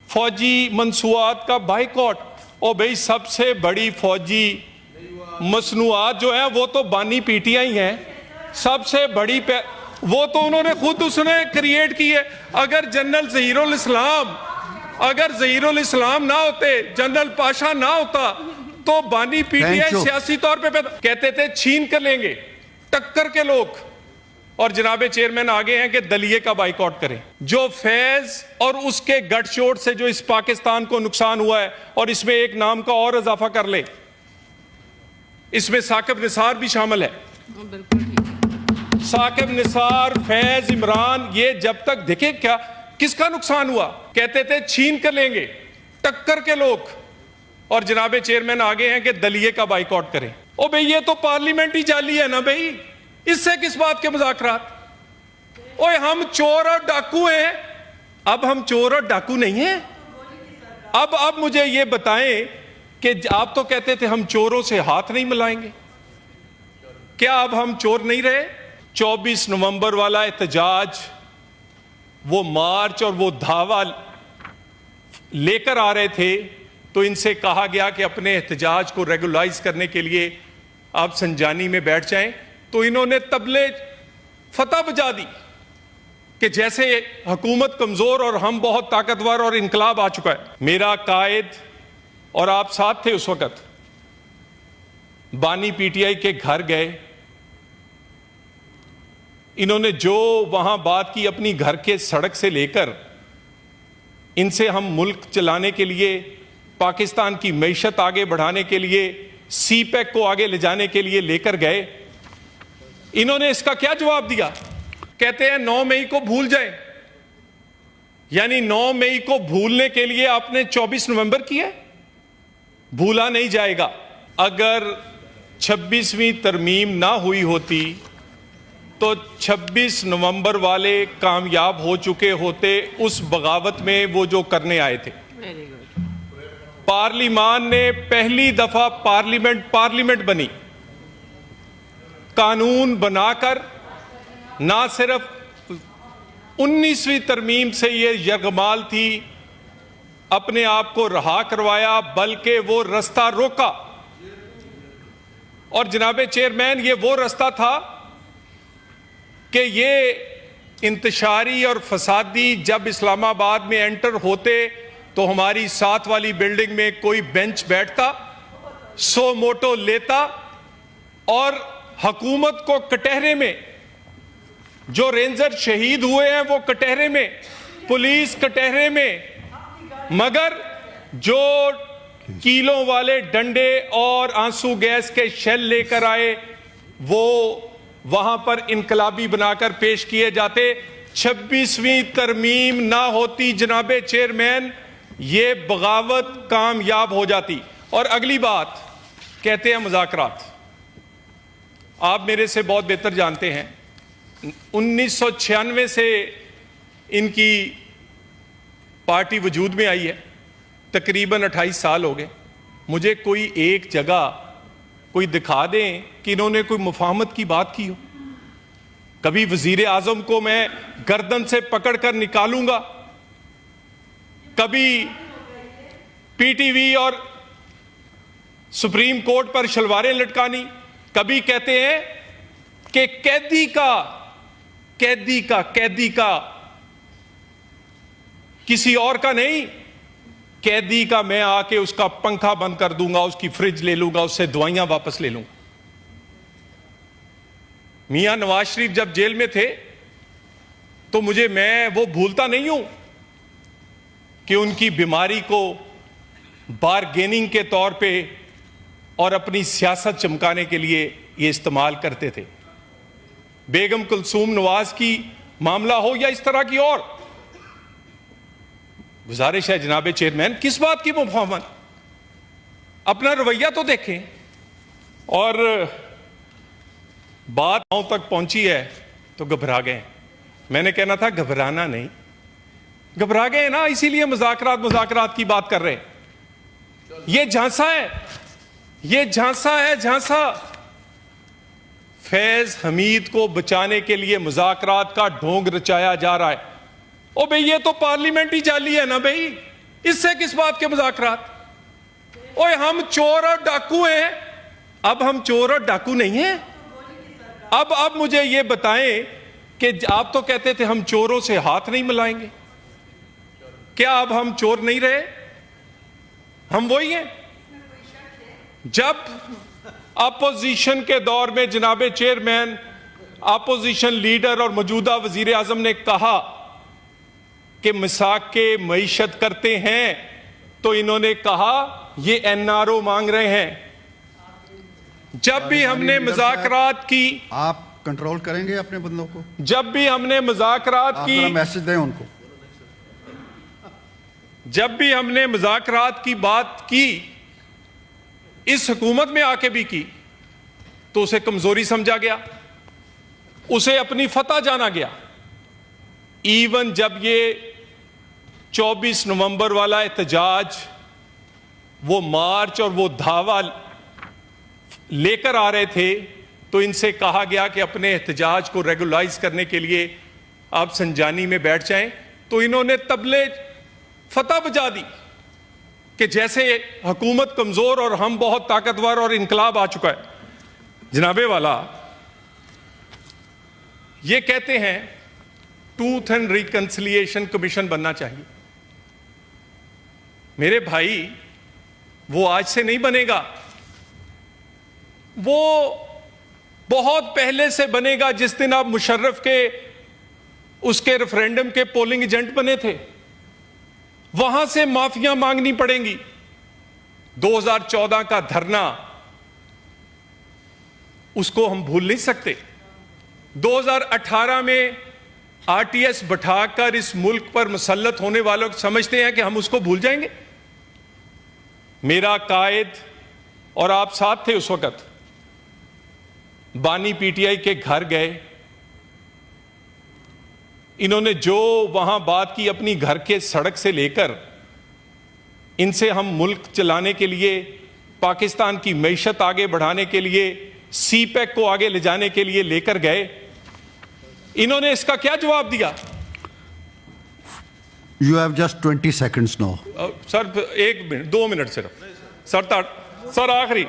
फौजी मंसूआत का बाइकॉट। और भाई सबसे बड़ी फौजी मसनूआत जो है वो तो बानी पीटीआई हैं, सबसे बड़ी वो तो उन्होंने खुद उसने क्रिएट की है। अगर जनरल ज़हीरुल इस्लाम ना होते, जनरल पाशा ना होता, तो बानी पीटीआई सियासी तौर पे कहते थे छीन कर लेंगे टक्कर के लोग। और जनाबे चेयरमैन आगे हैं कि दलिये का बाइकआउट करें। जो फैज और उसके गठजोड़ से जो इस पाकिस्तान को नुकसान हुआ है, और इसमें एक नाम का और इजाफा कर ले, इसमें साकिब निसार भी शामिल है। साकिब निसार, फैज, इमरान, ये जब तक देखे क्या किसका नुकसान हुआ, कहते थे छीन कर लेंगे टक्कर के लोग। और जनाबे चेयरमैन आगे हैं कि दलिये का बाइकआउट करें। ओ भाई ये तो पार्लियामेंट ही जाली है ना भाई, इससे किस बात के मुज़ाकरात। ओए हम चोर और डाकू हैं, अब हम चोर और डाकू नहीं हैं। अब मुझे ये बताएं कि आप तो कहते थे हम चोरों से हाथ नहीं मिलाएंगे, क्या अब हम चोर नहीं रहे? 24 नवंबर वाला एहतजाज, वो मार्च और वो धावा लेकर आ रहे थे, तो इनसे कहा गया कि अपने एहतजाज को रेगुलाइज करने के लिए आप संजानी में बैठ जाएं, तो इन्होंने तबले फतह बजा दी कि जैसे हुकूमत कमजोर और हम बहुत ताकतवर और इनकलाब आ चुका है। मेरा कायद और आप साथ थे उस वक्त, बानी पीटीआई के घर गए, इन्होंने जो वहां बात की अपनी घर के सड़क से लेकर, इनसे हम मुल्क चलाने के लिए, पाकिस्तान की मईशत आगे बढ़ाने के लिए, सीपैक को आगे ले जाने के लिए लेकर गए। इन्होंने इसका क्या जवाब दिया? कहते हैं 9 मई को भूल जाए, यानी 9 मई को भूलने के लिए आपने 24 नवंबर किया, भूला नहीं जाएगा। अगर 26वीं तरमीम ना हुई होती तो 26 नवंबर वाले कामयाब हो चुके होते उस बगावत में वो जो करने आए थे। पार्लिमान ने पहली दफा पार्लियामेंट बनी, कानून बनाकर ना सिर्फ 19वीं तरमीम से ये यरगमाल थी अपने आप को रहा करवाया, बल्कि वो रास्ता रोका। और जनाबे चेयरमैन, ये वो रास्ता था कि ये इंतशारी और फसादी जब इस्लामाबाद में एंटर होते तो हमारी साथ वाली बिल्डिंग में कोई बेंच बैठता, 100 मोटो लेता और हुकूमत को कटहरे में, जो रेंजर शहीद हुए हैं वो कटहरे में, पुलिस कटहरे में, मगर जो कीलों वाले डंडे और आंसू गैस के शेल लेकर आए वो वहां पर इनकलाबी बनाकर पेश किए जाते। 26वीं तरमीम ना होती जनाबे चेयरमैन, ये बगावत कामयाब हो जाती। और अगली बात, कहते हैं मुज़ाकरात, आप मेरे से बहुत बेहतर जानते हैं, 1996 से इनकी पार्टी वजूद में आई है, तकरीबन 28 साल हो गए। मुझे कोई एक जगह कोई दिखा दें कि इन्होंने कोई मुफाहमत की बात की हो। कभी वजीर आजम को मैं गर्दन से पकड़कर निकालूंगा, कभी पीटीवी और सुप्रीम कोर्ट पर शलवारें लटकानी, कभी कहते हैं कि कैदी का किसी और का नहीं, कैदी का मैं आके उसका पंखा बंद कर दूंगा, उसकी फ्रिज ले लूंगा, उससे दवाइयां वापस ले लूंगा। मियां नवाज शरीफ जब जेल में थे तो मैं वो भूलता नहीं हूं कि उनकी बीमारी को बारगेनिंग के तौर पे और अपनी सियासत चमकाने के लिए ये इस्तेमाल करते थे। बेगम कुलसूम नवाज की मामला हो या इस तरह की और, गुजारिश है जनाबे चेयरमैन, किस बात की मुफाहमत, अपना रवैया तो देखें। और बात गांव तक पहुंची है तो घबरा गए। मैंने कहना था घबराना नहीं, घबरा गए ना, इसीलिए मुज़ाकरात की बात कर रहे हैं। ये झांसा है, ये झांसा है, झांसा। फैज हमीद को बचाने के लिए मुज़ाकरात का ढोंग रचाया जा रहा है। ओ भाई ये तो पार्लियामेंट ही जाली है ना भाई, इससे किस बात के मुज़ाकरात? ओए हम चोर और डाकू हैं, अब हम चोर और डाकू नहीं हैं। अब मुझे ये बताएं कि आप तो कहते थे हम चोरों से हाथ नहीं मिलाएंगे, क्या अब हम चोर नहीं रहे? हम वही हैं। जब अपोजिशन के दौर में जनाबे चेयरमैन, अपोजिशन लीडर और मौजूदा वजीर आजम ने कहा कि मसाके मईशत करते हैं, तो इन्होंने कहा ये एनआरओ मांग रहे हैं। जब भी हमने मुज़ाकरात की, आप कंट्रोल करेंगे अपने बंदों को? जब भी हमने मुज़ाकरात की, मैसेज दें उनको। जब भी हमने मुज़ाकरात की बात की, इस हुकूमत में आके भी की, तो उसे कमजोरी समझा गया, उसे अपनी फतह जाना गया। इवन जब ये 24 नवंबर वाला एहतजाज, वो मार्च और वो धावा लेकर आ रहे थे, तो इनसे कहा गया कि अपने एहतजाज को रेगुलाइज करने के लिए आप संजानी में बैठ जाएं, तो इन्होंने तबले फतह बजा दी कि जैसे हुकूमत कमजोर और हम बहुत ताकतवर और इनकलाब आ चुका है। जनाबे वाला ये कहते हैं ट्रूथ एंड रिकंसिलिएशन कमीशन बनना चाहिए। मेरे भाई, वो आज से नहीं बनेगा, वो बहुत पहले से बनेगा। जिस दिन आप मुशर्रफ के उसके रेफरेंडम के पोलिंग एजेंट बने थे, वहां से माफिया मांगनी पड़ेंगी। 2014 का धरना, उसको हम भूल नहीं सकते। 2018 में आरटीएस बैठाकर इस मुल्क पर मुसल्लत होने वालों को समझते हैं कि हम उसको भूल जाएंगे? मेरा कायद और आप साथ थे उस वक्त, बानी पीटीआई के घर गए, इन्होंने जो वहां बात की अपनी घर के सड़क से लेकर, इनसे हम मुल्क चलाने के लिए, पाकिस्तान की मईशत आगे बढ़ाने के लिए, सीपैक को आगे ले जाने के लिए लेकर गए, इन्होंने इसका क्या जवाब दिया? You have just 20 seconds now. Sir 1 minute, 2 minute सिर्फ सर आखिरी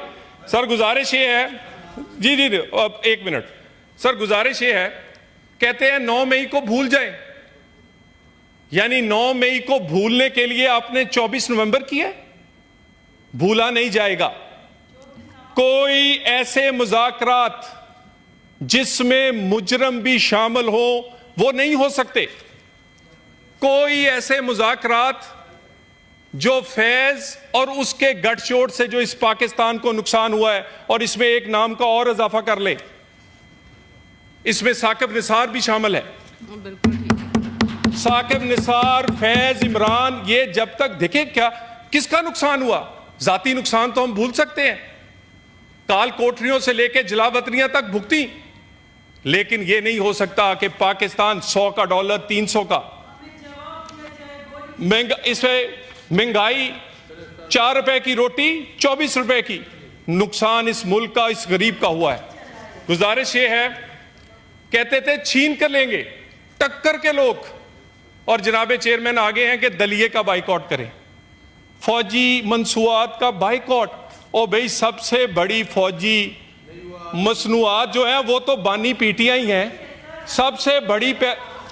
सर गुजारिश ये है, जी अब 1 मिनट सर, गुजारिश ये है, कहते हैं 9 मई को भूल जाएं, यानी 9 मई को भूलने के लिए आपने 24 नवंबर किया, भूला नहीं जाएगा। कोई ऐसे मुज़ाकरात जिसमें मुजरम भी शामिल हो, वो नहीं हो सकते। कोई ऐसे मुज़ाकरात जो फैज और उसके गठजोड़ से जो इस पाकिस्तान को नुकसान हुआ है, और इसमें एक नाम का और इजाफा कर ले, इसमें साकिब निसार भी शामिल है। साकिब निसार, फैज, इमरान, ये जब तक देखे क्या किसका नुकसान हुआ? जाती नुकसान तो हम भूल सकते हैं, काल कोठरियों से लेकर जलावतनियां तक भुगती, लेकिन यह नहीं हो सकता कि पाकिस्तान 100 का डॉलर 300 का इसमें महंगाई, 4 रुपए की रोटी 24 रुपए की, नुकसान इस मुल्क का, इस गरीब का हुआ है। गुजारिश ये है, कहते थे छीन कर लेंगे, टक्कर के लोग, और जनाबे चेयरमैन आगे हैं कि दलिये का बाइकआउट करें, फौजी मंसूआत का बाइकआउट। और भाई सबसे बड़ी फौजी मसनूआत जो है वो तो बानी पीटीआई हैं, सबसे बड़ी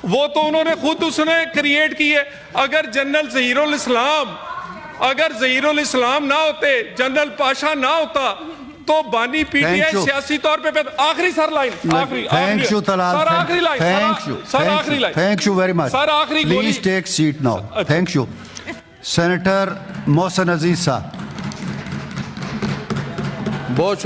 वो तो उन्होंने खुद उसने क्रिएट की है। अगर जनरल ज़हीरुल इस्लाम ना होते, जनरल पाशा ना होता, तो बानी पीटीआई सियासी तौर पे आखिरी sir line, thank you Talal, sir आखिरी लाइन, सर आखिरी line, thank you very much, sir आखिरी, please take seat now, thank you. Senator Mohsin Aziz साहब, बहुत